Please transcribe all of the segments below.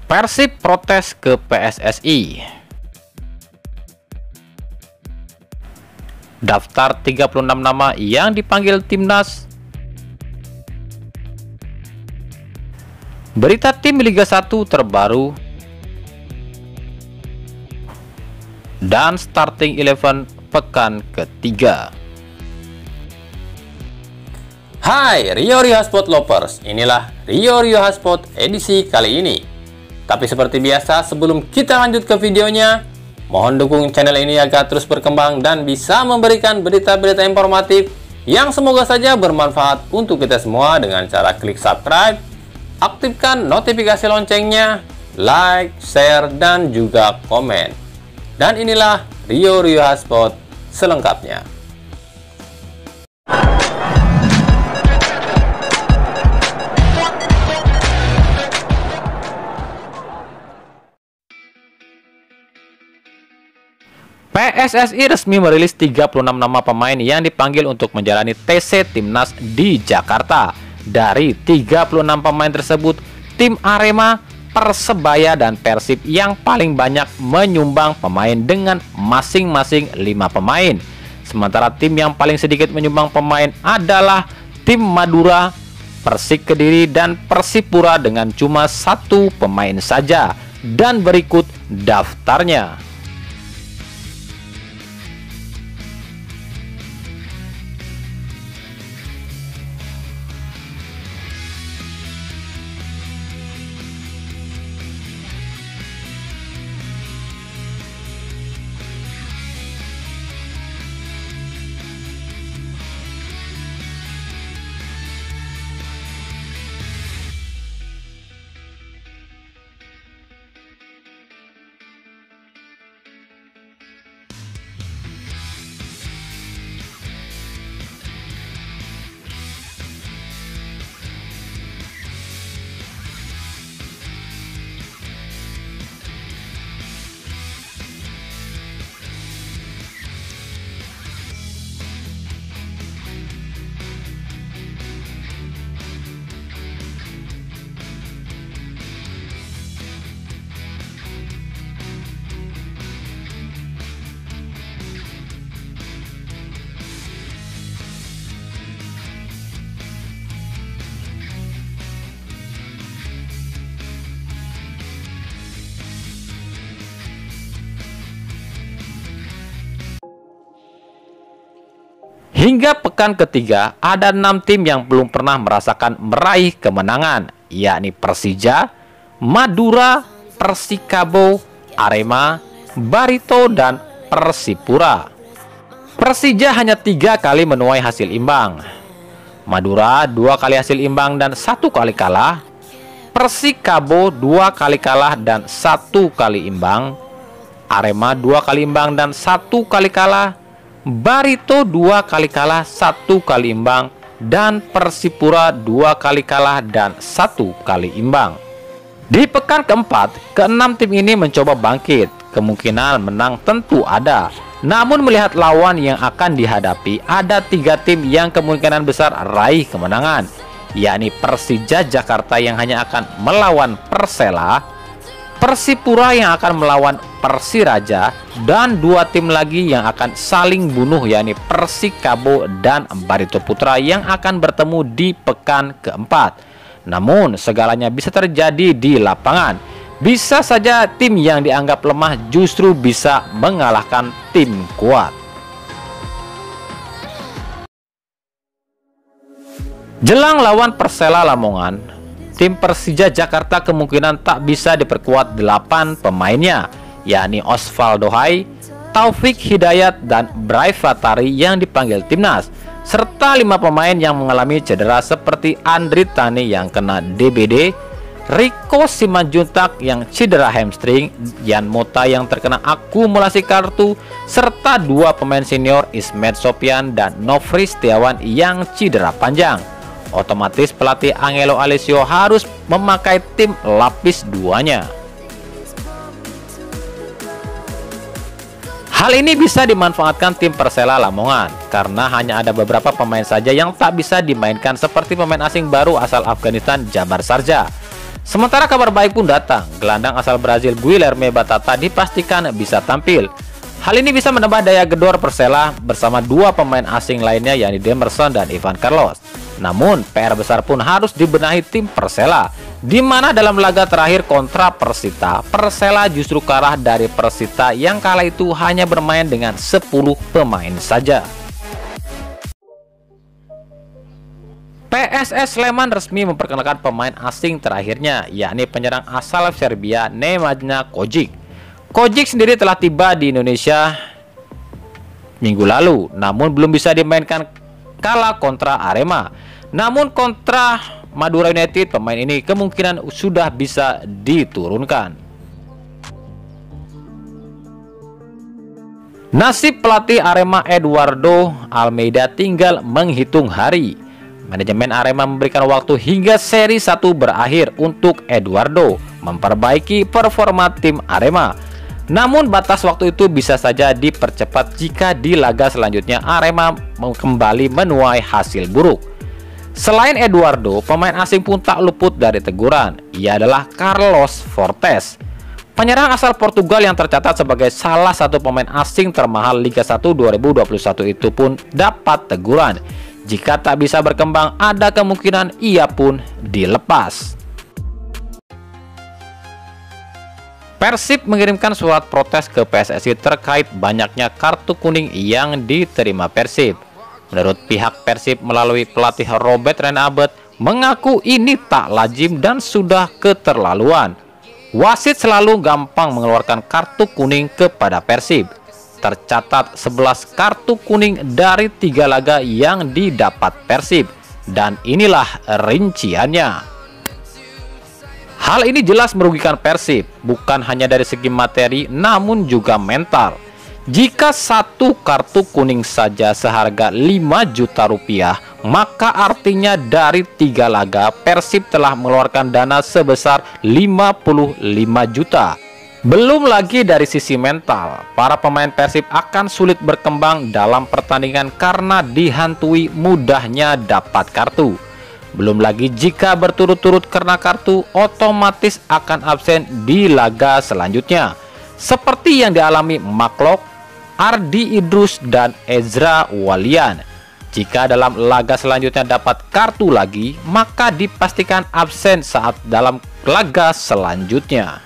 Persib protes ke PSSI. Daftar 36 nama yang dipanggil timnas. Berita tim Liga 1 terbaru. Dan starting 11 pekan ketiga. Hai Rio Hotspot Lovers, inilah Rio Hotspot edisi kali ini. Tapi seperti biasa, sebelum kita lanjut ke videonya, mohon dukung channel ini agar terus berkembang dan bisa memberikan berita-berita informatif yang semoga saja bermanfaat untuk kita semua dengan cara klik subscribe, aktifkan notifikasi loncengnya, like, share, dan juga komen. Dan inilah Rio Hotspot selengkapnya. PSSI resmi merilis 36 nama pemain yang dipanggil untuk menjalani TC Timnas di Jakarta. Dari 36 pemain tersebut, tim Arema, Persebaya, dan Persib yang paling banyak menyumbang pemain dengan masing-masing 5 pemain. Sementara tim yang paling sedikit menyumbang pemain adalah tim Madura, Persik Kediri, dan Persipura dengan cuma 1 pemain saja. Dan berikut daftarnya. Hingga pekan ketiga, ada 6 tim yang belum pernah merasakan meraih kemenangan, yakni Persija, Madura, Persikabo, Arema, Barito, dan Persipura. Persija hanya 3 kali menuai hasil imbang. Madura 2 kali hasil imbang dan 1 kali kalah. Persikabo 2 kali kalah dan 1 kali imbang. Arema 2 kali imbang dan 1 kali kalah. Barito 2 kali kalah, 1 kali imbang, dan Persipura 2 kali kalah dan 1 kali imbang. Di pekan keempat, ke-6 tim ini mencoba bangkit. Kemungkinan menang tentu ada. Namun melihat lawan yang akan dihadapi, ada 3 tim yang kemungkinan besar raih kemenangan, yakni Persija Jakarta yang hanya akan melawan Persela, Persipura yang akan melawan Persiraja, dan 2 tim lagi yang akan saling bunuh, yakni Persikabo dan Barito Putra yang akan bertemu di pekan keempat. Namun segalanya bisa terjadi di lapangan. Bisa saja tim yang dianggap lemah justru bisa mengalahkan tim kuat. Jelang lawan Persela Lamongan, tim Persija Jakarta kemungkinan tak bisa diperkuat 8 pemainnya, yakni Osvaldo Hai, Taufik Hidayat, dan Bray Fatari yang dipanggil timnas, serta 5 pemain yang mengalami cedera seperti Andri Tani yang kena DBD, Rico Simanjuntak yang cedera hamstring, Yan Mota yang terkena akumulasi kartu, serta 2 pemain senior Ismet Sopyan dan Nofri Setiawan yang cedera panjang. Otomatis pelatih Angelo Alessio harus memakai tim lapis 2-nya. Hal ini bisa dimanfaatkan tim Persela Lamongan karena hanya ada beberapa pemain saja yang tak bisa dimainkan seperti pemain asing baru asal Afghanistan Jabar Sarja. Sementara kabar baik pun datang, gelandang asal Brazil Guilherme Batata dipastikan bisa tampil. Hal ini bisa menambah daya gedor Persela bersama dua pemain asing lainnya yakni Demerson dan Ivan Carlos. Namun, PR besar pun harus dibenahi tim Persela, di mana dalam laga terakhir kontra Persita, Persela justru kalah dari Persita yang kala itu hanya bermain dengan 10 pemain saja. PSS Sleman resmi memperkenalkan pemain asing terakhirnya, yakni penyerang asal Serbia Nemanja Kojic. Kojic sendiri telah tiba di Indonesia minggu lalu, namun belum bisa dimainkan kala kontra Arema. Namun kontra Madura United, pemain ini kemungkinan sudah bisa diturunkan. Nasib pelatih Arema Eduardo Almeida tinggal menghitung hari. Manajemen Arema memberikan waktu hingga seri 1 berakhir untuk Eduardo memperbaiki performa tim Arema. Namun batas waktu itu bisa saja dipercepat jika di laga selanjutnya Arema kembali menuai hasil buruk. Selain Eduardo, pemain asing pun tak luput dari teguran. Ia adalah Carlos Fortes, penyerang asal Portugal yang tercatat sebagai salah satu pemain asing termahal Liga 1 2021 itu pun dapat teguran. Jika tak bisa berkembang, ada kemungkinan ia pun dilepas. Persib mengirimkan surat protes ke PSSI terkait banyaknya kartu kuning yang diterima Persib. Menurut pihak Persib melalui pelatih Robert Renaabet, mengaku ini tak lazim dan sudah keterlaluan. Wasit selalu gampang mengeluarkan kartu kuning kepada Persib. Tercatat 11 kartu kuning dari 3 laga yang didapat Persib, dan inilah rinciannya. Hal ini jelas merugikan Persib, bukan hanya dari segi materi namun juga mental. Jika satu kartu kuning saja seharga 5 juta rupiah, maka artinya dari 3 laga Persib telah mengeluarkan dana sebesar 55 juta. Belum lagi dari sisi mental, para pemain Persib akan sulit berkembang dalam pertandingan karena dihantui mudahnya dapat kartu. Belum lagi jika berturut-turut kena kartu, otomatis akan absen di laga selanjutnya. Seperti yang dialami Maklok, Ardi Idrus, dan Ezra Walian. Jika dalam laga selanjutnya dapat kartu lagi, maka dipastikan absen saat dalam laga selanjutnya.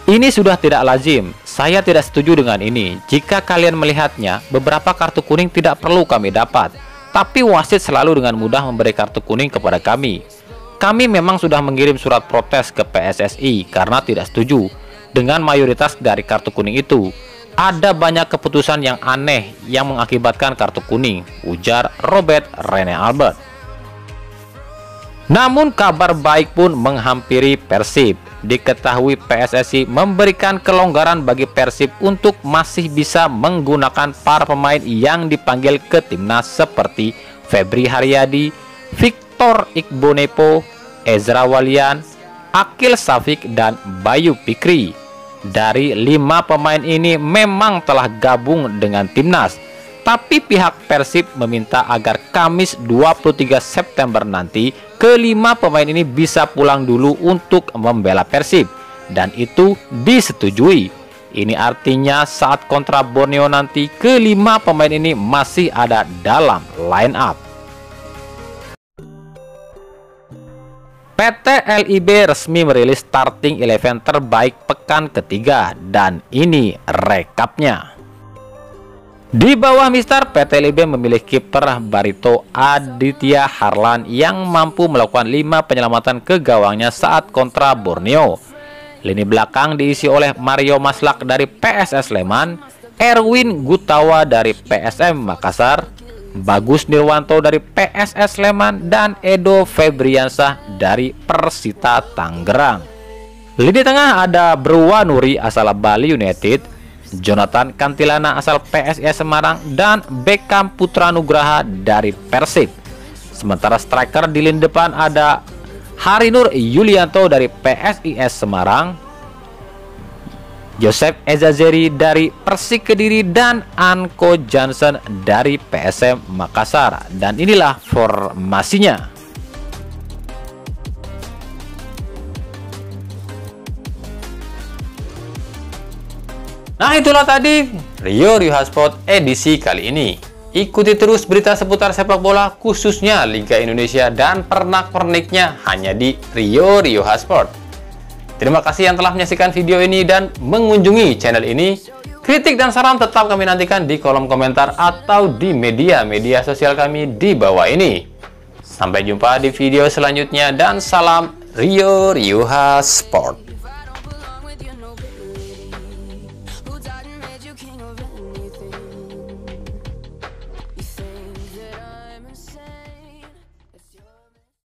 Ini sudah tidak lazim. Saya tidak setuju dengan ini. Jika kalian melihatnya, beberapa kartu kuning tidak perlu kami dapat, tapi wasit selalu dengan mudah memberi kartu kuning kepada kami. Kami memang sudah mengirim surat protes ke PSSI karena tidak setuju dengan mayoritas dari kartu kuning itu. Ada banyak keputusan yang aneh yang mengakibatkan kartu kuning, ujar Robert Renaabet. Namun kabar baik pun menghampiri Persib. Diketahui PSSI memberikan kelonggaran bagi Persib untuk masih bisa menggunakan para pemain yang dipanggil ke timnas seperti Febri Haryadi, Victor Igbonepo, Ezra Walian, Akil Safik, dan Bayu Pikri. Dari 5 pemain ini memang telah gabung dengan timnas, tapi pihak Persib meminta agar Kamis 23 September nanti kelima pemain ini bisa pulang dulu untuk membela Persib, dan itu disetujui. Ini artinya saat kontra Borneo nanti kelima pemain ini masih ada dalam line up. PT LIB resmi merilis starting 11 terbaik pekan ketiga, dan ini rekapnya. Di bawah Mister, PT LIB memilih kiper Barito Aditya Harlan yang mampu melakukan 5 penyelamatan ke gawangnya saat kontra Borneo. Lini belakang diisi oleh Mario Maslak dari PSS Sleman, Erwin Gutawa dari PSM Makassar, Bagus Nirwanto dari PSS Sleman, dan Edo Febriansah dari Persita Tangerang. Lini tengah ada Brua Nuri asal Bali United, Jonathan Kantilana asal PSIS Semarang, dan Beckham Putra Nugraha dari Persib. Sementara striker di lini depan ada Harinur Yulianto dari PSIS Semarang, Joseph Ezazeri dari Persik Kediri, dan Anko Johnson dari PSM Makassar. Dan inilah formasinya. Nah, itulah tadi Rio Sport edisi kali ini. Ikuti terus berita seputar sepak bola, khususnya Liga Indonesia dan pernak-perniknya hanya di Rio Sport. Terima kasih yang telah menyaksikan video ini dan mengunjungi channel ini. Kritik dan saran tetap kami nantikan di kolom komentar atau di media sosial kami di bawah ini. Sampai jumpa di video selanjutnya dan salam Rio Sport.